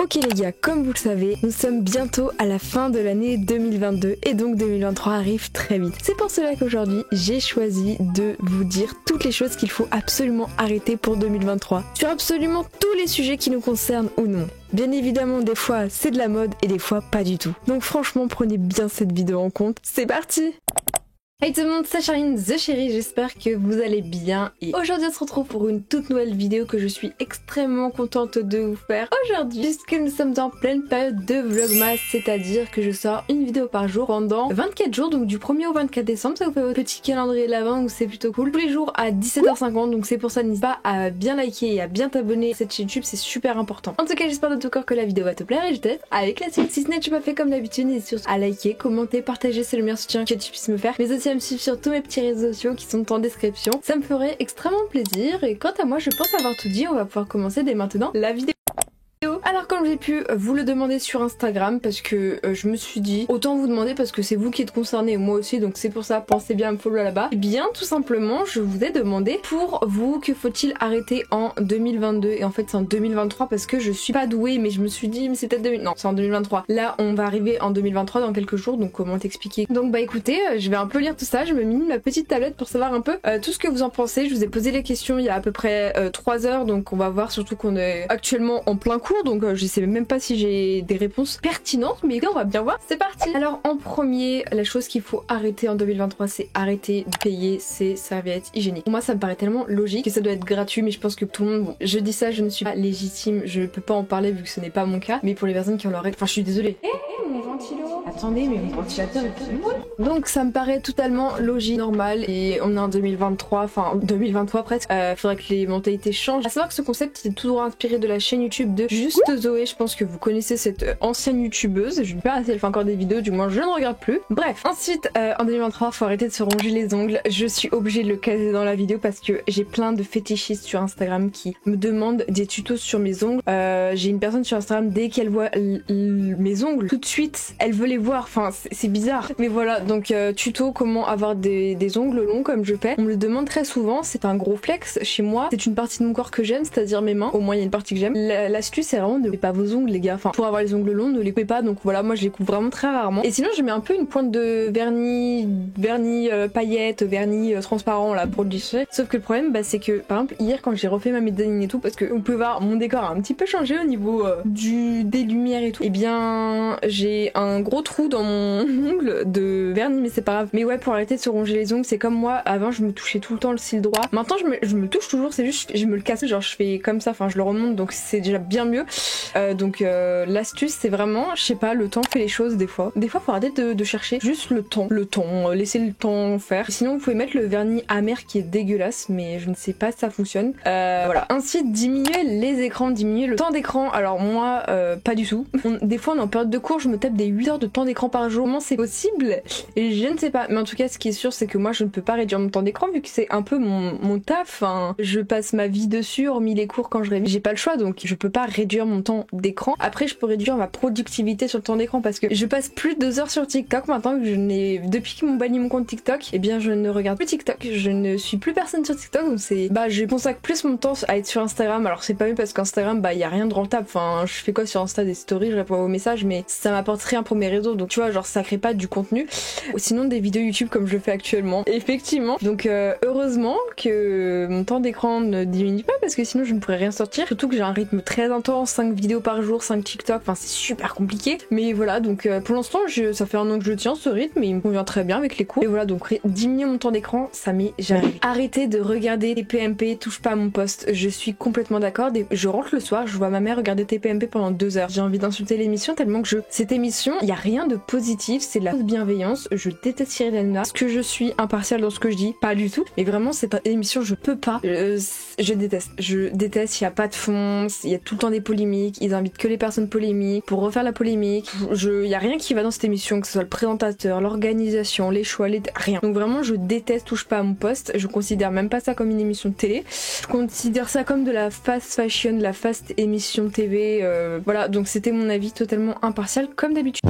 Ok les gars, comme vous le savez, nous sommes bientôt à la fin de l'année 2022 et donc 2023 arrive très vite. C'est pour cela qu'aujourd'hui, j'ai choisi de vous dire toutes les choses qu'il faut absolument arrêter pour 2023 sur absolument tous les sujets qui nous concernent ou non. Bien évidemment, des fois c'est de la mode et des fois pas du tout. Donc franchement, prenez bien cette vidéo en compte. C'est parti! Hey tout le monde, c'est Charline the Chérie, j'espère que vous allez bien et aujourd'hui on se retrouve pour une toute nouvelle vidéo que je suis extrêmement contente de vous faire aujourd'hui puisque nous sommes en pleine période de vlogmas, c'est-à-dire que je sors une vidéo par jour pendant 24 jours, donc du 1er au 24 décembre, ça vous fait votre petit calendrier l'avant où c'est plutôt cool, tous les jours à 17h50, donc c'est pour ça n'hésite pas à bien liker et à bien t'abonner à cette chaîne YouTube, c'est super important. En tout cas j'espère de tout cœur que la vidéo va te plaire et je te laisse avec la suite. Si ce n'est pas fait comme d'habitude, n'hésite surtout à liker, commenter, partager, c'est le meilleur soutien que tu puisses me faire, mais aussi à me suivre sur tous mes petits réseaux sociaux qui sont en description. Ça me ferait extrêmement plaisir et quant à moi je pense avoir tout dit, on va pouvoir commencer dès maintenant la vidéo. Alors comme j'ai pu vous le demander sur Instagram parce que je me suis dit autant vous demander parce que c'est vous qui êtes concernés, moi aussi, donc c'est pour ça pensez bien à me follow là-bas. Et bien tout simplement je vous ai demandé pour vous que faut-il arrêter en 2022 et en fait c'est en 2023 parce que je suis pas douée mais je me suis dit mais c'est peut-être non c'est en 2023. Là on va arriver en 2023 dans quelques jours donc comment t'expliquer. Donc bah écoutez je vais un peu lire tout ça, je me mine ma petite tablette pour savoir un peu tout ce que vous en pensez. Je vous ai posé les questions il y a à peu près 3 heures donc on va voir surtout qu'on est actuellement en plein cours donc je sais même pas si j'ai des réponses pertinentes mais on va bien voir, c'est parti. Alors en premier, la chose qu'il faut arrêter en 2023 c'est arrêter de payer ses serviettes hygiéniques. Pour moi ça me paraît tellement logique que ça doit être gratuit mais je pense que tout le monde, bon je dis ça, je ne suis pas légitime, je peux pas en parler vu que ce n'est pas mon cas, mais pour les personnes qui ont leur règle, enfin je suis désolée. Mon ventilo. Attendez mais mon ventilateur est... Donc ça me paraît totalement logique, normal et on est en 2023, enfin 2023 presque, faudrait que les mentalités changent. À savoir que ce concept est toujours inspiré de la chaîne YouTube de Juste Zoé, je pense que vous connaissez cette ancienne youtubeuse, je ne sais pas si elle fait encore des vidéos, du moins je ne regarde plus. Bref, ensuite en 2023 faut arrêter de se ronger les ongles, je suis obligée de le caser dans la vidéo parce que j'ai plein de fétichistes sur Instagram qui me demandent des tutos sur mes ongles. J'ai une personne sur Instagram, dès qu'elle voit mes ongles, tout de suite elle veut les voir, enfin c'est bizarre. Mais voilà, donc tuto comment avoir des ongles longs comme je fais, on me le demande très souvent, c'est un gros flex chez moi, c'est une partie de mon corps que j'aime, c'est-à-dire mes mains, au moins il y a une partie que j'aime. L'astuce c'est vraiment de ne coupez pas vos ongles les gars, enfin pour avoir les ongles longs ne les coupez pas, donc voilà moi je les coupe vraiment très rarement. Et sinon je mets un peu une pointe de vernis paillettes, vernis transparent là pour le distraire. Sauf que le problème bah, c'est que par exemple hier quand j'ai refait ma mezzanine et tout, parce que vous pouvez voir mon décor a un petit peu changé au niveau des lumières et tout, et bien j'ai un gros trou dans mon ongle de vernis mais c'est pas grave. Mais ouais, pour arrêter de se ronger les ongles, c'est comme moi avant je me touchais tout le temps le cil droit, maintenant je me touche toujours, c'est juste je me le casse, genre je fais comme ça, enfin je le remonte donc c'est déjà bien mieux. Donc l'astuce c'est vraiment, je sais pas, le temps fait les choses des fois. Des fois faut arrêter de chercher juste le temps, laisser le temps faire. Sinon vous pouvez mettre le vernis amer qui est dégueulasse mais je ne sais pas si ça fonctionne. Voilà. Ensuite diminuer les écrans, diminuer le temps d'écran. Alors moi pas du tout. Des fois on est en période de cours, je me tape des 8 heures de temps d'écran par jour. Comment c'est possible? Et je ne sais pas. Mais en tout cas ce qui est sûr c'est que moi je ne peux pas réduire mon temps d'écran vu que c'est un peu mon taf. Hein. Je passe ma vie dessus, hormis les cours quand je révise. J'ai pas le choix donc je peux pas réduire mon temps d'écran. Après je peux réduire ma productivité sur le temps d'écran parce que je passe plus de 2 heures sur TikTok maintenant que depuis qu'ils m'ont banni mon compte TikTok, et bien je ne regarde plus TikTok, je ne suis plus personne sur TikTok donc c'est je consacre plus mon temps à être sur Instagram. Alors c'est pas mieux parce qu'Instagram y a rien de rentable, enfin je fais quoi sur Insta, des stories, je réponds aux messages mais ça m'apporte rien pour mes réseaux donc tu vois genre ça crée pas du contenu. Sinon des vidéos YouTube comme je le fais actuellement effectivement, donc heureusement que mon temps d'écran ne diminue pas parce que sinon je ne pourrais rien sortir, surtout que j'ai un rythme très intense, 5 vidéos par jour, 5 TikTok, enfin c'est super compliqué. Mais voilà, donc pour l'instant ça fait 1 an que je tiens ce rythme et il me convient très bien avec les cours. Et voilà, donc diminuer mon temps d'écran, ça m'est jamais arrivé. Arrêtez de regarder TPMP, touche pas à mon poste, je suis complètement d'accord. Je rentre le soir, je vois ma mère regarder TPMP pendant 2 heures. J'ai envie d'insulter l'émission tellement que cette émission, il y a rien de positif, c'est de la fausse bienveillance. Je déteste Cyril Hanouna. Est-ce que je suis impartiale dans ce que je dis? Pas du tout. Mais vraiment cette émission, je peux pas. Je déteste, il y a pas de fond, il y a tout le temps des polémiques, ils invitent que les personnes polémiques pour refaire la polémique. Il y a rien qui va dans cette émission, que ce soit le présentateur, l'organisation, les choix, rien. Donc vraiment je déteste touche pas à mon poste, je considère même pas ça comme une émission de télé, je considère ça comme de la fast fashion, de la fast émission TV, voilà, donc c'était mon avis totalement impartial comme d'habitude.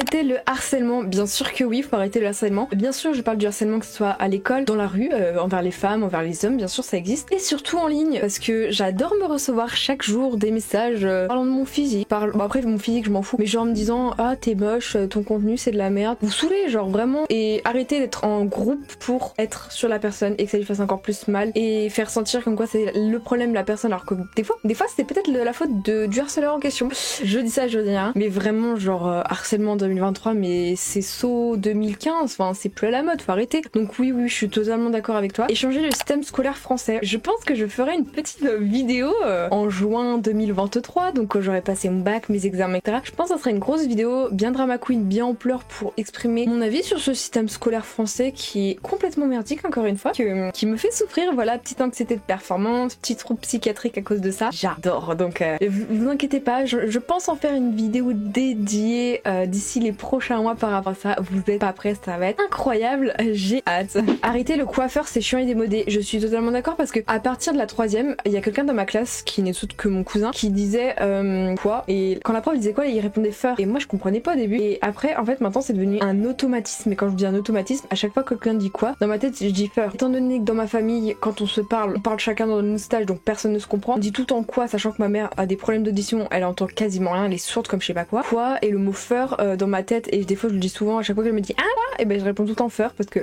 arrêter le harcèlement? Bien sûr que oui, faut arrêter le harcèlement. Bien sûr, je parle du harcèlement que ce soit à l'école, dans la rue, envers les femmes, envers les hommes, bien sûr ça existe. Et surtout en ligne, parce que j'adore me recevoir chaque jour des messages parlant de mon physique. Bon après mon physique je m'en fous, mais genre en me disant ah t'es moche, ton contenu c'est de la merde. Vous saoulez genre vraiment. Et arrêtez d'être en groupe pour être sur la personne et que ça lui fasse encore plus mal. Et faire sentir comme quoi c'est le problème de la personne alors que des fois c'est peut-être la faute du harceleur en question. Je dis ça, je dis rien. Mais vraiment genre harcèlement 2023, mais c'est saut 2015, enfin c'est plus à la mode, faut arrêter. Donc oui je suis totalement d'accord avec toi. Et changer le système scolaire français. Je pense que je ferai une petite vidéo en juin 2023, donc quand j'aurai passé mon bac, mes examens, etc. Je pense que ça sera une grosse vidéo, bien drama queen, bien en pleurs pour exprimer mon avis sur ce système scolaire français qui est complètement merdique encore une fois, qui me fait souffrir. Voilà, petite anxiété de performance, petit trouble psychiatrique à cause de ça. J'adore. Donc vous inquiétez pas, je pense en faire une vidéo dédiée d'ici les prochains mois par rapport à ça. Vous êtes pas prêts, ça va être incroyable, j'ai hâte. Arrêtez le coiffeur, c'est chiant et démodé. Je suis totalement d'accord parce que à partir de la 3e, il y a quelqu'un dans ma classe qui n'est autre que mon cousin qui disait quoi, et quand la prof disait quoi, il répondait feur, et moi je comprenais pas au début. Et après en fait maintenant c'est devenu un automatisme, et quand je dis un automatisme, à chaque fois que quelqu'un dit quoi, dans ma tête je dis feur. Étant donné que dans ma famille quand on se parle, on parle chacun dans notre stage, donc personne ne se comprend, on dit tout en quoi, sachant que ma mère a des problèmes d'audition, elle entend quasiment rien, elle est sourde comme je sais pas quoi, et le mot feur dans ma tête, et des fois je le dis souvent, à chaque fois qu'elle me dit ah quoi, et ben je réponds tout le temps feur parce que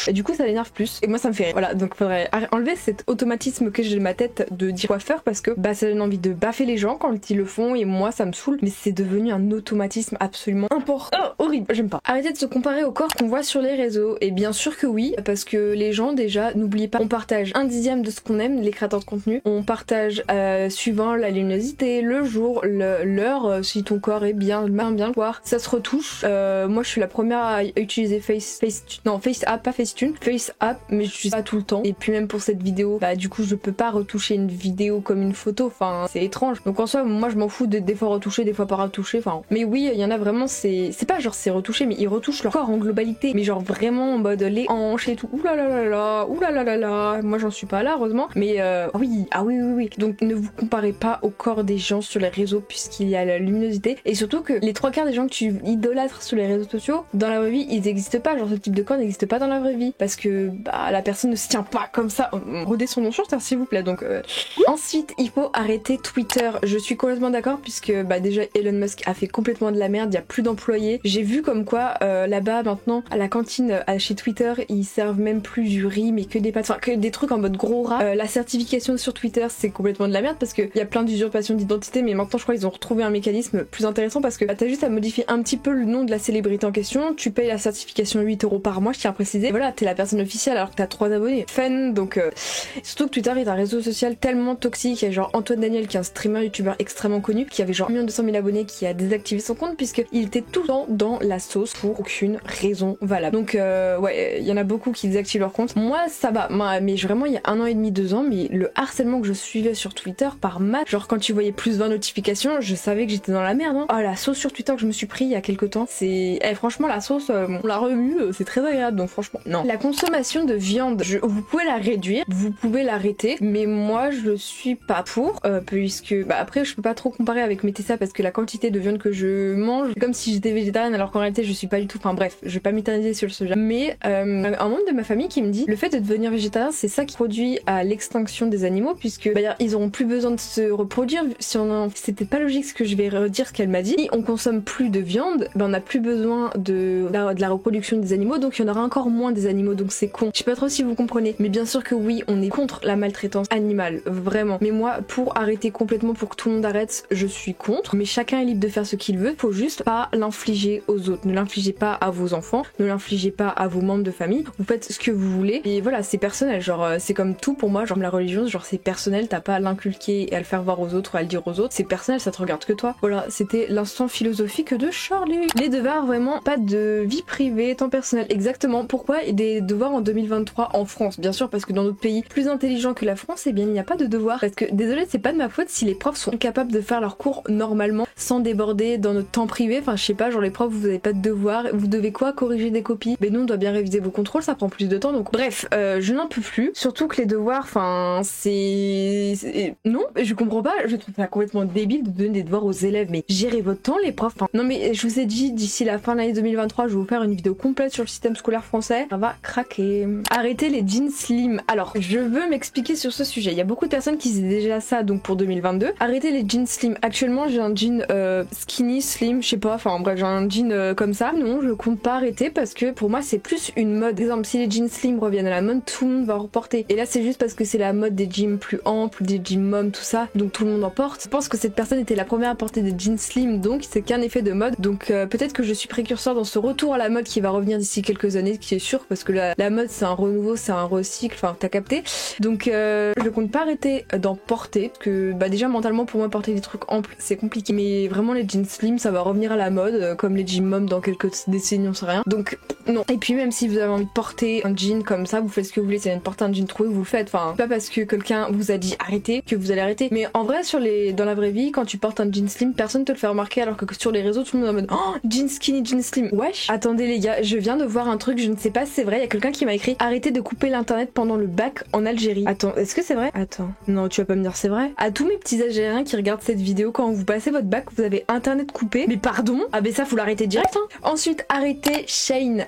et du coup ça l'énerve plus, et moi ça me fait rire. Voilà, donc faudrait enlever cet automatisme que j'ai de ma tête de dire coiffeur, parce que bah ça donne envie de baffer les gens quand ils le font, et moi ça me saoule, mais c'est devenu un automatisme absolument important. Oh, horrible, j'aime pas. Arrêtez de se comparer au corps qu'on voit sur les réseaux. Et bien sûr que oui, parce que les gens déjà, n'oubliez pas, on partage 1/10 de ce qu'on aime, les créateurs de contenu, on partage suivant la luminosité, le jour, l'heure, si ton corps est bien le voir, ça se retouche. Moi je suis la première à utiliser FaceApp, pas Facetune, FaceApp, mais je suis pas tout le temps. Et puis même pour cette vidéo, bah du coup je peux pas retoucher une vidéo comme une photo, enfin c'est étrange. Donc en soi moi je m'en fous de des fois retoucher, des fois pas retoucher, enfin. Mais oui, il y en a vraiment, c'est pas genre c'est retouché, mais ils retouchent leur corps en globalité, mais genre vraiment en mode les hanches et tout. Oulala, moi j'en suis pas là heureusement, mais oui. Donc ne vous comparez pas au corps des gens sur les réseaux puisqu'il y a la luminosité, et surtout que les 3/4 des gens que tu idolâtres sur les réseaux sociaux, dans la vraie vie ils existent pas, genre ce type de corps n'existe pas dans la vraie vie, parce que bah la personne ne se tient pas comme ça. Redescendons sur terre s'il vous plaît. Donc ensuite il faut arrêter Twitter. Je suis complètement d'accord puisque bah déjà Elon Musk a fait complètement de la merde, il y a plus d'employés. J'ai vu comme quoi là-bas maintenant à la cantine chez Twitter ils servent même plus du riz mais que des pâtes, enfin que des trucs en mode gros rat. La certification sur Twitter c'est complètement de la merde parce qu'il y a plein d'usurpations d'identité, mais maintenant je crois qu'ils ont retrouvé un mécanisme plus intéressant parce que bah, t'as juste à modifier un petit peu le nom de la célébrité en question, tu payes la certification 8 € par mois, je tiens à préciser, et voilà, t'es la personne officielle alors que t'as 3 abonnés. Fun. Donc surtout que Twitter est un réseau social tellement toxique. Il y a genre Antoine Daniel qui est un streamer youtubeur extrêmement connu qui avait genre 1 200 000 abonnés qui a désactivé son compte puisqu'il était tout le temps dans la sauce pour aucune raison valable. Donc ouais, il y en a beaucoup qui désactivent leur compte. Moi ça va, mais vraiment il y a 1 an et demi, 2 ans, mais le harcèlement que je suivais sur Twitter par maths, genre quand tu voyais plus 20 notifications, je savais que j'étais dans la merde. Oh la sauce sur Twitter que je me suis pris il y a quelques temps, c'est franchement la sauce, on l'a remue, c'est très agréable, donc franchement non. La consommation de viande, vous pouvez la réduire, vous pouvez l'arrêter, mais moi je suis pas pour, puisque bah après je peux pas trop comparer avec Métessa parce que la quantité de viande que je mange, comme si j'étais végétarienne alors qu'en réalité je suis pas du tout, enfin bref, je vais pas m'éterniser sur le sujet. Mais un membre de ma famille qui me dit le fait de devenir végétarien c'est ça qui produit à l'extinction des animaux, puisque bah, ils auront plus besoin de se reproduire. Si c'était pas logique ce que je vais redire ce qu'elle m'a dit, si on consomme plus de viande, bah, on n'a plus besoin de la reproduction des animaux, donc il y en aura encore moins des animaux, donc c'est con. Je sais pas trop si vous comprenez, mais bien sûr que oui, on est contre la maltraitance animale, vraiment. Mais moi, pour arrêter complètement, pour que tout le monde arrête, je suis contre, mais chacun est libre de faire ce qu'il veut, faut juste pas l'infliger aux autres. Ne l'infligez pas à vos enfants, ne l'infligez pas à vos membres de famille, vous faites ce que vous voulez, et voilà, c'est personnel, genre c'est comme tout pour moi, genre la religion, genre c'est personnel, t'as pas à l'inculquer et à le faire voir aux autres ou à le dire aux autres, c'est personnel, ça te regarde que toi. Voilà, c'était l'instant philosophique de Charlie. Les devoirs, vraiment, pas de vie privée, temps personnel, exactement. Pourquoi des devoirs en 2023 en France? Bien sûr, parce que dans notre pays plus intelligent que la France, eh bien il n'y a pas de devoirs. Parce que, désolé, c'est pas de ma faute si les profs sont incapables de faire leurs cours normalement, sans déborder dans notre temps privé. Enfin, je sais pas, genre les profs, vous avez pas de devoirs, vous devez quoi? Corriger des copies? Mais nous, on doit bien réviser vos contrôles, ça prend plus de temps, donc bref, je n'en peux plus. Surtout que les devoirs, enfin, non, je comprends pas, je trouve ça complètement débile de donner des devoirs aux élèves, mais gérez votre temps, les profs. Enfin, non mais je vous ai dit, d'ici la fin de l'année 2023, je vais vous faire une vidéo complète sur le système scolaire français. Ça va craquer. Arrêtez les jeans slim. Alors, je veux m'expliquer sur ce sujet. Il y a beaucoup de personnes qui disaient déjà ça, donc pour 2022. Arrêtez les jeans slim. Actuellement, j'ai un jean skinny, slim, je sais pas, enfin bref, j'ai un jean comme ça. Non, je compte pas arrêter parce que pour moi, c'est plus une mode. Par exemple, si les jeans slim reviennent à la mode, tout le monde va en reporter. Et là, c'est juste parce que c'est la mode des jeans plus amples, des jeans mom, tout ça, donc tout le monde en porte. Je pense que cette personne était la première à porter des jeans slim, donc c'est qu'un effet de mode. Donc peut-être que je suis précurseur dans ce retour à la mode qui va revenir d'ici quelques années, qui est sûr, parce que la mode c'est un renouveau, c'est un recycle, enfin t'as capté. Donc je compte pas arrêter d'en porter, parce que bah déjà mentalement pour moi porter des trucs amples c'est compliqué, mais vraiment les jeans slim ça va revenir à la mode, comme les jeans mom dans quelques décennies, on sait rien. Donc non. Et puis même si vous avez envie de porter un jean comme ça, vous faites ce que vous voulez, c'est de porter un jean troué, vous le faites. Enfin, pas parce que quelqu'un vous a dit arrêtez que vous allez arrêter. Mais en vrai, dans la vraie vie, quand tu portes un jean slim, personne te le fait remarquer, alors que sur les réseaux, tout le monde est en mode oh, jean skinny, jean slim. Wesh. Attendez les gars, je viens de voir un truc, je ne sais pas si c'est vrai, il y a quelqu'un qui m'a écrit arrêtez de couper l'internet pendant le bac en Algérie. Attends, est-ce que c'est vrai? Attends. Non, tu vas pas me dire c'est vrai. À tous mes petits Algériens qui regardent cette vidéo, quand vous passez votre bac, vous avez internet coupé. Mais pardon? Ah ben ça, faut l'arrêter direct, hein. Ensuite, arrêtez Shane.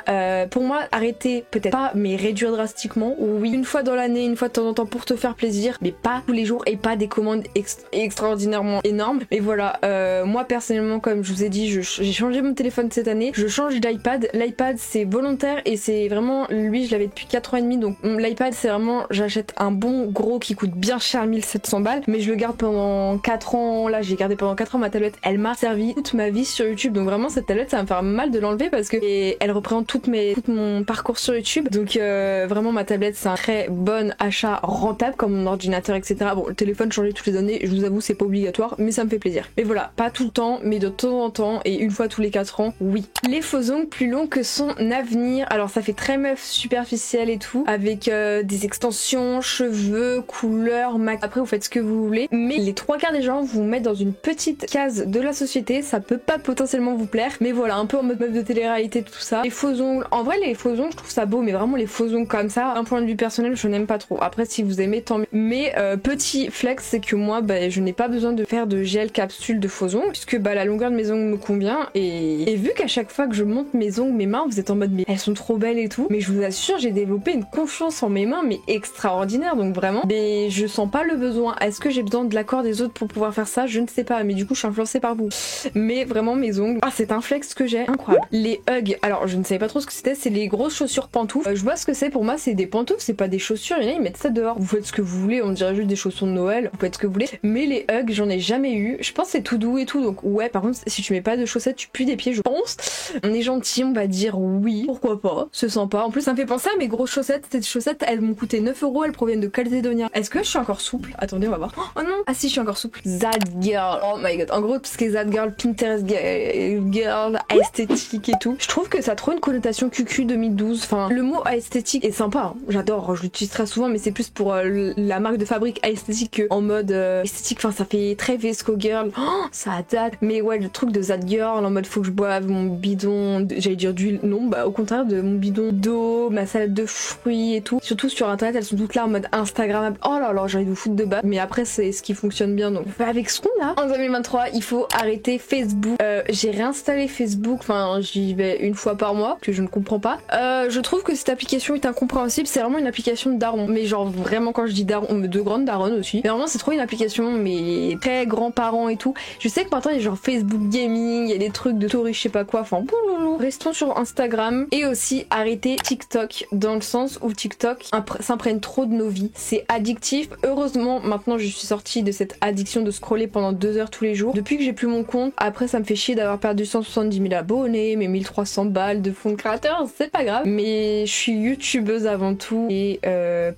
Pour moi, arrêter peut-être pas, mais réduire drastiquement. Oui, une fois dans l'année, une fois de temps en temps pour te faire plaisir, mais pas tous les jours et pas des commandes extraordinairement énormes. Mais voilà, moi personnellement, comme je vous ai dit, j'ai changé mon téléphone cette année. Je change d'iPad. L'iPad c'est volontaire et c'est vraiment, lui je l'avais depuis 4 ans et demi, donc l'iPad c'est vraiment, j'achète un bon gros qui coûte bien cher, 1700 balles, mais je le garde pendant 4 ans. Là j'ai gardé pendant 4 ans ma tablette, elle m'a servi toute ma vie sur YouTube, donc vraiment cette tablette ça va me faire mal de l'enlever parce que elle représente tout mon parcours sur YouTube, donc vraiment ma tablette c'est un très bon achat rentable comme mon ordinateur, etc. Bon, le téléphone changer toutes les années, je vous avoue c'est pas obligatoire, mais ça me fait plaisir. Mais voilà, pas tout le temps, mais de temps en temps et une fois tous les 4 ans, oui. Les faux ongles plus longs que son avenir. Alors ça fait très meuf superficielle et tout, avec des extensions, cheveux, couleurs, après vous faites ce que vous voulez, mais les 3 quarts des gens vous mettent dans une petite case de la société, ça peut pas potentiellement vous plaire, mais voilà, un peu en mode meuf de télé-réalité, tout ça. Les faux ongles, en vrai les faux ongles je trouve ça beau, mais vraiment les faux ongles comme ça, un point de vue personnel je n'aime pas trop. Après si vous aimez tant mieux. Mais petit flex, c'est que moi bah, je n'ai pas besoin de faire de gel capsule de faux ongles, puisque bah la longueur de mes ongles me convient, et vu qu'à chaque fois que je monte mes ongles, mes mains, vous êtes en mode mais elles sont trop belles et tout, mais je vous assure j'ai développé une confiance en mes mains mais extraordinaire, donc vraiment mais je sens pas le besoin. Est-ce que j'ai besoin de l'accord des autres pour pouvoir faire ça? Je ne sais pas, mais du coup je suis influencée par vous. Mais vraiment mes ongles, ah c'est un flex que j'ai incroyable. Les Ugg, alors je ne savais pas trop ce que c'était, c'est les grosses chaussures pantoufles. Je vois ce que c'est, pour moi c'est des pantoufles, c'est pas des chaussures, et là ils mettent ça dehors. Vous faites ce que vous voulez, on dirait juste des chaussons de Noël, vous faites ce que vous voulez, mais les Ugg j'en ai jamais eu. Je pense que c'est tout doux et tout, donc ouais, par contre si tu mets pas de chaussettes tu pues des pieds, je pense. On est gentil, on va dire oui, pourquoi pas, c'est sympa. En plus ça me fait penser à mes grosses chaussettes, ces chaussettes elles m'ont coûté 9 €, elles proviennent de Calzedonia. Est-ce que je suis encore souple? Attendez, on va voir. Oh non, ah si, je suis encore souple. That girl, oh my god. En gros, parce que that girl, Pinterest girl, esthétique et tout, je trouve que ça a trop une connotation QQ 2012. Enfin, le mot esthétique est sympa, hein. J'adore, je l'utilise très souvent, mais c'est plus pour la marque de fabrique esthétique que en mode esthétique. Enfin, ça fait très Vesco girl, oh, ça date. Mais ouais, le truc de that girl, en mode faut que je boive mon bidon, j'allais dire d'huile, non, bah au contraire de mon bidon d'eau, ma salade de fruits et tout. Surtout sur internet, elles sont toutes là en mode Instagrammable. Oh là là, j'ai envie de vous foutre de bas. Mais après, c'est ce qui fonctionne bien, donc avec ce qu'on a. En 2023, il faut arrêter Facebook. J'ai réinstallé Facebook, enfin j'y vais une fois par mois, que je ne comprends pas. Je trouve que cette application est incompréhensible, c'est vraiment une application de daron. Mais genre vraiment quand je dis daron, de grandes daronnes aussi. Mais vraiment c'est trop une application, mais très grands-parents et tout. Je sais que maintenant il y a genre Facebook Gaming, il y a des trucs de touristes, je sais pas quoi, enfin bouloulou. Restons sur Instagram. Et aussi arrêter TikTok, dans le sens où TikTok s'imprègne trop de nos vies. C'est addictif. Heureusement maintenant je suis sortie de cette addiction de scroller pendant 2 heures tous les jours. Depuis que j'ai plus mon compte, après ça me fait chier d'avoir perdu 170 000 abonnés, mes 1300 balles de fonds de créateur, c'est pas grave. Mais je suis youtubeuse avant tout, et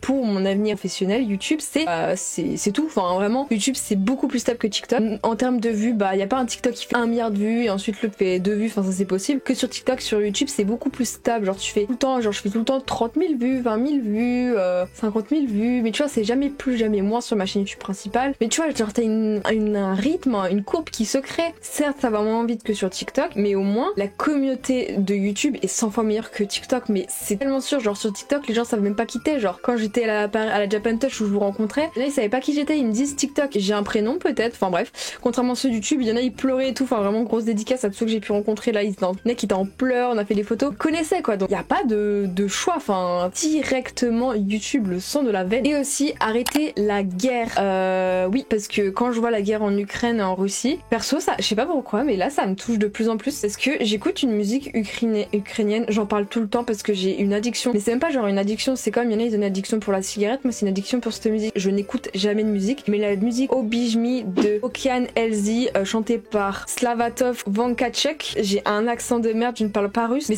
pour mon avenir professionnel, YouTube c'est tout. Enfin vraiment, YouTube c'est beaucoup plus stable que TikTok. En termes de vues, bah y a pas un TikTok qui fait 1 milliard de vues et ensuite l'autre fait 2 vues, enfin ça c'est possible. Que sur TikTok, sur YouTube c'est beaucoup plus stable. Genre tu fais tout le temps, genre je fais tout le temps 30 000 vues, 20 000 vues, 50 000 vues, mais tu vois c'est jamais plus, jamais moins sur ma chaîne YouTube principale. Mais tu vois genre t'as un rythme, une courbe qui se crée. Certes ça va moins vite que sur TikTok, mais au moins la communauté de YouTube est 100 fois meilleure que TikTok. Mais c'est tellement sûr, genre sur TikTok les gens savent même pas qui t'es. Genre quand j'étais à la Japan Touch où je vous rencontrais, là ils savaient pas qui j'étais, ils me disent TikTok, j'ai un prénom peut-être, enfin bref. Contrairement à ceux de YouTube, il y en a ils pleuraient et tout, enfin vraiment grosse dédicace à tous ceux que j'ai pu rencontrer là, il était en pleurs, on a fait des photos, connaissaient quoi, donc il n'y a pas de choix, enfin directement YouTube, le sang de la veine. Et aussi arrêter la guerre, oui, parce que quand je vois la guerre en Ukraine et en Russie, perso ça, je sais pas pourquoi, mais là ça me touche de plus en plus, parce que j'écoute une musique ukrainienne, j'en parle tout le temps parce que j'ai une addiction, mais c'est même pas genre une addiction, c'est comme il y en a ils ont une addiction pour la cigarette, moi c'est une addiction pour cette musique, je n'écoute jamais de musique, mais la musique Oblige Me de Okean Elzy, chantée par Slavatov Vankachek, j'ai un accent de merde, je ne parle pas russe, mais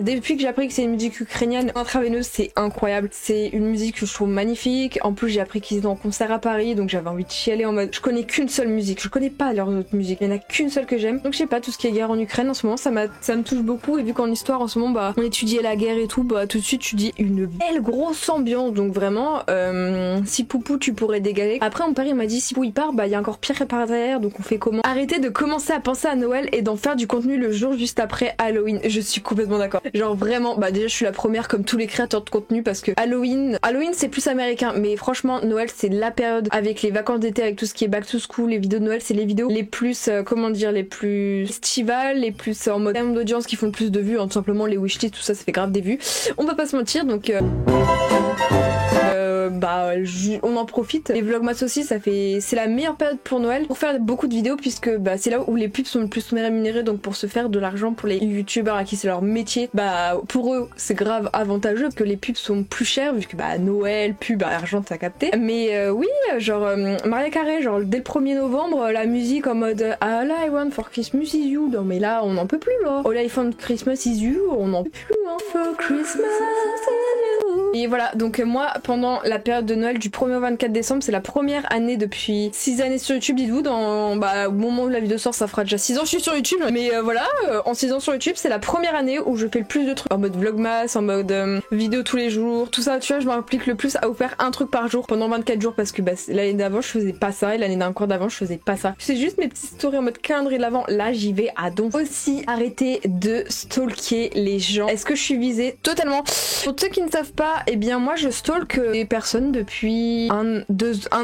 depuis que j'ai appris que c'est une musique ukrainienne intraveineuse, c'est incroyable, c'est une musique que je trouve magnifique, en plus j'ai appris qu'ils étaient en concert à Paris, donc j'avais envie de chialer en mode, je connais qu'une seule musique, je connais pas leurs autres musiques, il y en a qu'une seule que j'aime, donc je sais pas, tout ce qui est guerre en Ukraine en ce moment, ça me touche beaucoup, et vu qu'en histoire en ce moment, bah on étudiait la guerre et tout, bah tout de suite tu dis une belle grosse ambiance, donc vraiment, si Poupou tu pourrais dégaler. Après mon père il m'a dit si Poupou il part, bah il y a encore pire par derrière, donc on fait comment? Arrêtez de commencer à penser à Noël et d'en faire du contenu le jour juste après Halloween. Je suis complètement d'accord. Genre vraiment, bah déjà je suis la première comme tous les créateurs de contenu parce que Halloween c'est plus américain, mais franchement Noël c'est la période avec les vacances d'été, avec tout ce qui est back to school, les vidéos de Noël c'est les vidéos les plus, comment dire, les plus estivales, les plus en mode terme d'audience qui font le plus de vues, hein, tout simplement les wishlists, tout ça ça fait grave des vues. On va pas se mentir, donc bah on en profite. Les vlogmas aussi c'est la meilleure période pour Noël pour faire beaucoup de vidéos puisque bah c'est là où les pubs sont le plus rémunérés, donc pour se faire de l'argent pour les youtubeurs à qui c'est leur métier, bah pour eux c'est grave avantageux parce que les pubs sont plus chères vu que bah Noël, pub, argent t'as capté. Mais oui genre Mariah Carey, genre dès le 1er novembre la musique en mode All I want for Christmas is you, non mais là on n'en peut plus là. All I want Christmas is you, on n'en peut plus hein. For Christmas is you. Et voilà, donc moi pendant la période de Noël du 1er au 24 décembre, c'est la première année depuis 6 années sur YouTube, dites-vous, au moment où la vidéo sort ça fera déjà 6 ans que je suis sur YouTube, mais voilà, en 6 ans sur YouTube c'est la première année où je fais le plus de trucs en mode vlogmas, en mode vidéo tous les jours, tout ça, tu vois, je m'implique le plus à vous faire un truc par jour pendant 24 jours parce que bah, l'année d'avant je faisais pas ça et l'année encore d'avant je faisais pas ça. C'est juste mes petites stories en mode calendrier de l'avant, là j'y vais à donf. Aussi arrêtez de stalker les gens. Est-ce que je suis visée? Totalement. Pour ceux qui ne savent pas, eh bien moi je stalk des personnes depuis un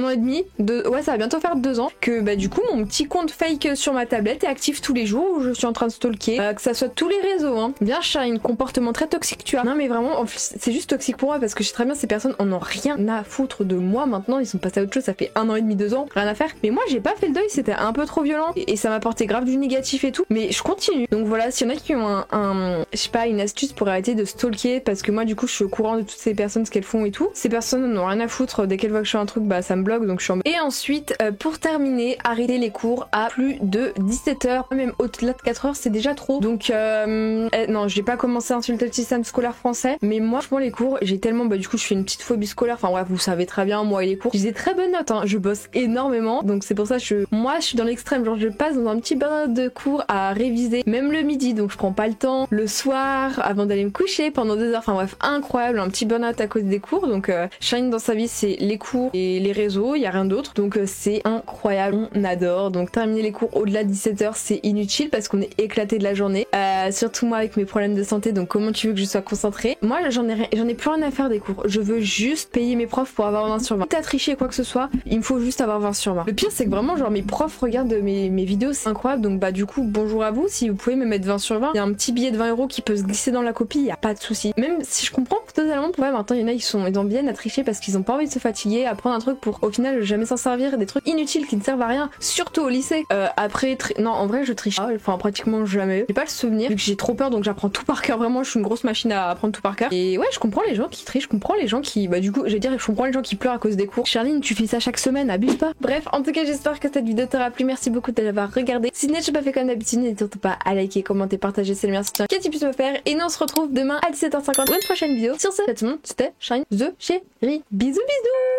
an et demi, ouais ça va bientôt faire 2 ans, que bah du coup mon petit compte fake sur ma tablette est actif tous les jours où je suis en train de stalker, que ça soit tous les réseaux, hein. Bien Shine, comportement très toxique tu as. Non mais vraiment c'est juste toxique pour moi parce que je sais très bien ces personnes en ont rien à foutre de moi maintenant, ils sont passés à autre chose, ça fait 1 an et demi, 2 ans, rien à faire. Mais moi j'ai pas fait le deuil, c'était un peu trop violent et ça m'apportait grave du négatif et tout, mais je continue. Donc voilà, s'il y en a qui ont je sais pas, une astuce pour arrêter de stalker, parce que moi du coup je suis au courant de toutes ces personnes, ce qu'elles font et tout, ces personnes n'ont rien à foutre, dès qu'elles voient que je fais un truc bah ça me bloque, donc je suis en... Et ensuite pour terminer, arrêter les cours à plus de 17h, même au-delà de 4h c'est déjà trop, donc non j'ai pas commencé à insulter le système scolaire français, mais moi franchement les cours j'ai tellement, bah du coup je fais une petite phobie scolaire, enfin bref vous savez très bien moi et les cours, j'ai des très bonnes notes hein, je bosse énormément, donc c'est pour ça que moi je suis dans l'extrême, genre je passe dans un petit burn-out de cours à réviser même le midi, donc je prends pas le temps le soir avant d'aller me coucher pendant 2 heures, enfin bref incroyable, un petit burn-out à cause des cours. Donc Shine dans sa vie c'est les cours et les réseaux, il y a rien d'autre, donc c'est incroyable, on adore. Donc terminer les cours au-delà de 17h c'est inutile parce qu'on est éclaté de la journée, surtout moi avec mes problèmes de santé, donc comment tu veux que je sois concentrée? Moi j'en ai plus rien à faire des cours, je veux juste payer mes profs pour avoir 20 sur 20. Quitte à tricher quoi que ce soit, il me faut juste avoir 20 sur 20. Le pire c'est que vraiment genre mes profs regardent mes vidéos, c'est incroyable, donc bah du coup bonjour à vous, si vous pouvez me mettre 20 sur 20, il y a un petit billet de 20 € qui peut se glisser dans la copie, il y a pas de souci. Même si je comprends totalement pourquoi maintenant il y en a ils en viennent à tricher parce qu'ils ont pas envie de se fatiguer, à prendre un truc pour au final jamais s'en servir, des trucs inutiles qui ne servent à rien, surtout au lycée. Après non en vrai je triche pas, enfin pratiquement jamais, j'ai pas le souvenir vu que j'ai trop peur, donc j'apprends tout par cœur, vraiment je suis une grosse machine à apprendre tout par cœur. Et ouais je comprends les gens qui trichent, je comprends les gens qui bah du coup je vais dire je comprends les gens qui pleurent à cause des cours. Charline tu fais ça chaque semaine, abuse pas. Bref en tout cas j'espère que cette vidéo t'aura plu, merci beaucoup d'avoir regardé. Si n'est pas fait comme d'habitude n'hésite pas à liker, commenter, partager, c'est le meilleur soutien que tu puisses me faire, et nous on se retrouve demain à 17h50 pour une prochaine vidéo. Sur ce, tout le monde, c'était Shine the Chérie, bisous bisous.